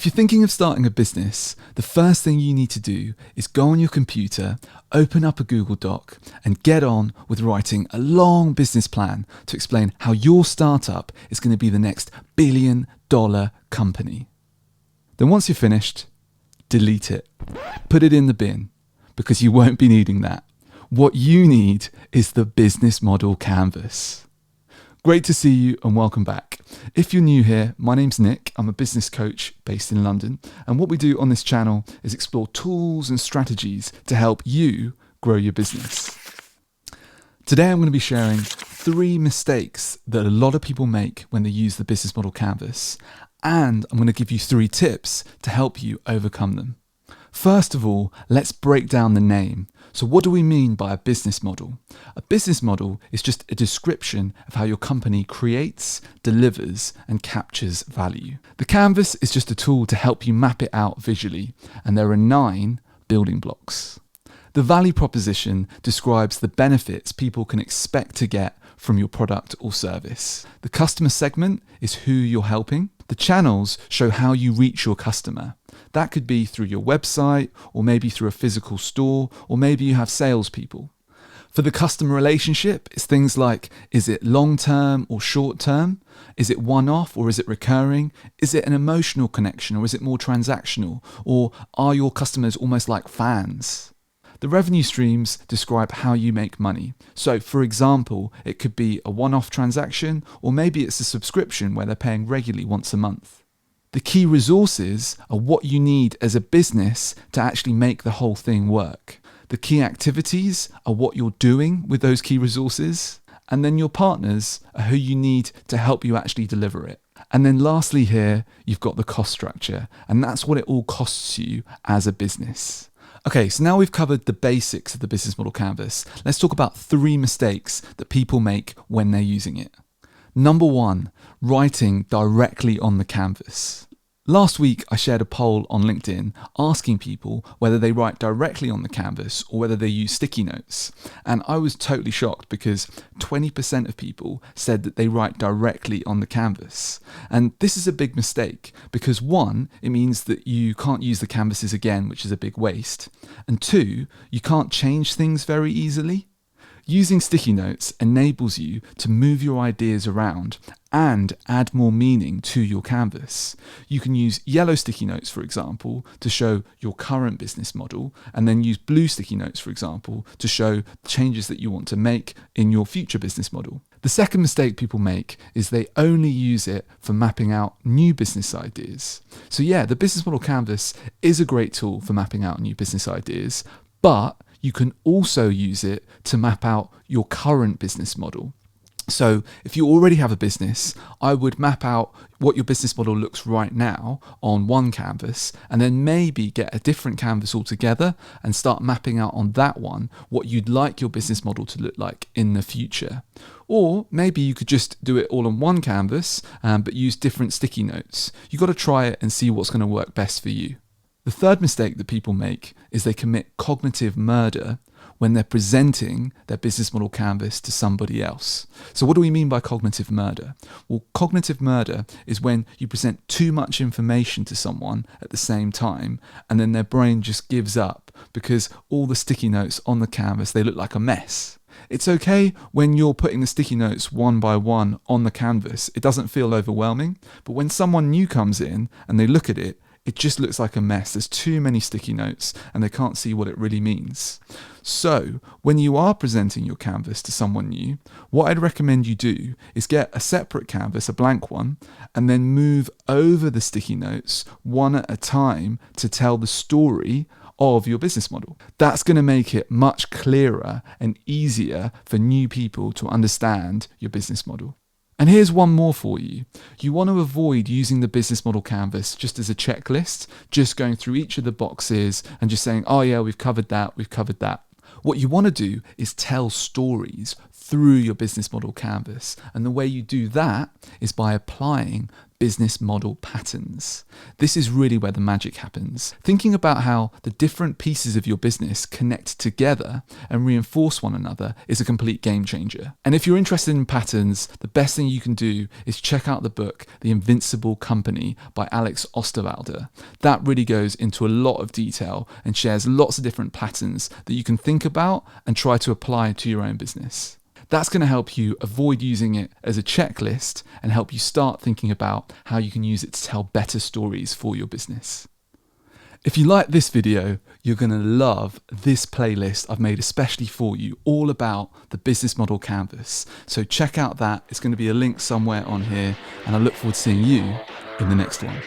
If you're thinking of starting a business, the first thing you need to do is go on your computer, open up a Google Doc, and get on with writing a long business plan to explain how your startup is going to be the next billion-dollar company. Then once you're finished, delete it. Put it in the bin, because you won't be needing that. What you need is the business model canvas. Great to see you and welcome back. If you're new here, my name's Nick. I'm a business coach based in London. And what we do on this channel is explore tools and strategies to help you grow your business. Today, I'm going to be sharing 3 mistakes that a lot of people make when they use the business model canvas. And I'm going to give you 3 tips to help you overcome them. First of all, let's break down the name. So what do we mean by a business model? A business model is just a description of how your company creates, delivers, and captures value. The canvas is just a tool to help you map it out visually, and there are 9 building blocks. The value proposition describes the benefits people can expect to get from your product or service. The customer segment is who you're helping. The channels show how you reach your customer. That could be through your website, or maybe through a physical store, or maybe you have salespeople. For the customer relationship, it's things like, is it long-term or short-term? Is it one-off or is it recurring? Is it an emotional connection or is it more transactional? Or are your customers almost like fans? The revenue streams describe how you make money. So, for example, it could be a one-off transaction, or maybe it's a subscription where they're paying regularly once a month. The key resources are what you need as a business to actually make the whole thing work. The key activities are what you're doing with those key resources. And then your partners are who you need to help you actually deliver it. And then lastly here, you've got the cost structure. And that's what it all costs you as a business. Okay, so now we've covered the basics of the business model canvas. Let's talk about 3 mistakes that people make when they're using it. Number 1, writing directly on the canvas. Last week, I shared a poll on LinkedIn asking people whether they write directly on the canvas or whether they use sticky notes. And I was totally shocked because 20% of people said that they write directly on the canvas. And this is a big mistake because 1, it means that you can't use the canvases again, which is a big waste. And 2, you can't change things very easily. Using sticky notes enables you to move your ideas around and add more meaning to your canvas. You can use yellow sticky notes, for example, to show your current business model, and then use blue sticky notes, for example, to show changes that you want to make in your future business model. The second mistake people make is they only use it for mapping out new business ideas. So yeah, the business model canvas is a great tool for mapping out new business ideas, but you can also use it to map out your current business model. So if you already have a business, I would map out what your business model looks right now on one canvas, and then maybe get a different canvas altogether and start mapping out on that one what you'd like your business model to look like in the future. Or maybe you could just do it all on one canvas, but use different sticky notes. You've got to try it and see what's going to work best for you. The third mistake that people make is they commit cognitive murder when they're presenting their business model canvas to somebody else. So what do we mean by cognitive murder? Well, cognitive murder is when you present too much information to someone at the same time, and then their brain just gives up because all the sticky notes on the canvas, they look like a mess. It's okay when you're putting the sticky notes one by one on the canvas. It doesn't feel overwhelming, but when someone new comes in and they look at it, it just looks like a mess. There's too many sticky notes and they can't see what it really means. So when you are presenting your canvas to someone new, what I'd recommend you do is get a separate canvas, a blank one, and then move over the sticky notes one at a time to tell the story of your business model. That's going to make it much clearer and easier for new people to understand your business model. And here's one more for you. You want to avoid using the business model canvas just as a checklist, just going through each of the boxes and just saying, oh yeah, we've covered that. What you want to do is tell stories through your business model canvas. And the way you do that is by applying business model patterns. This is really where the magic happens. Thinking about how the different pieces of your business connect together and reinforce one another is a complete game changer. And if you're interested in patterns, the best thing you can do is check out the book, The Invincible Company by Alex Osterwalder. That really goes into a lot of detail and shares lots of different patterns that you can think about and try to apply to your own business. That's going to help you avoid using it as a checklist and help you start thinking about how you can use it to tell better stories for your business. If you like this video, you're going to love this playlist I've made especially for you, all about the business model canvas. So check out that. It's going to be a link somewhere on here, and I look forward to seeing you in the next one.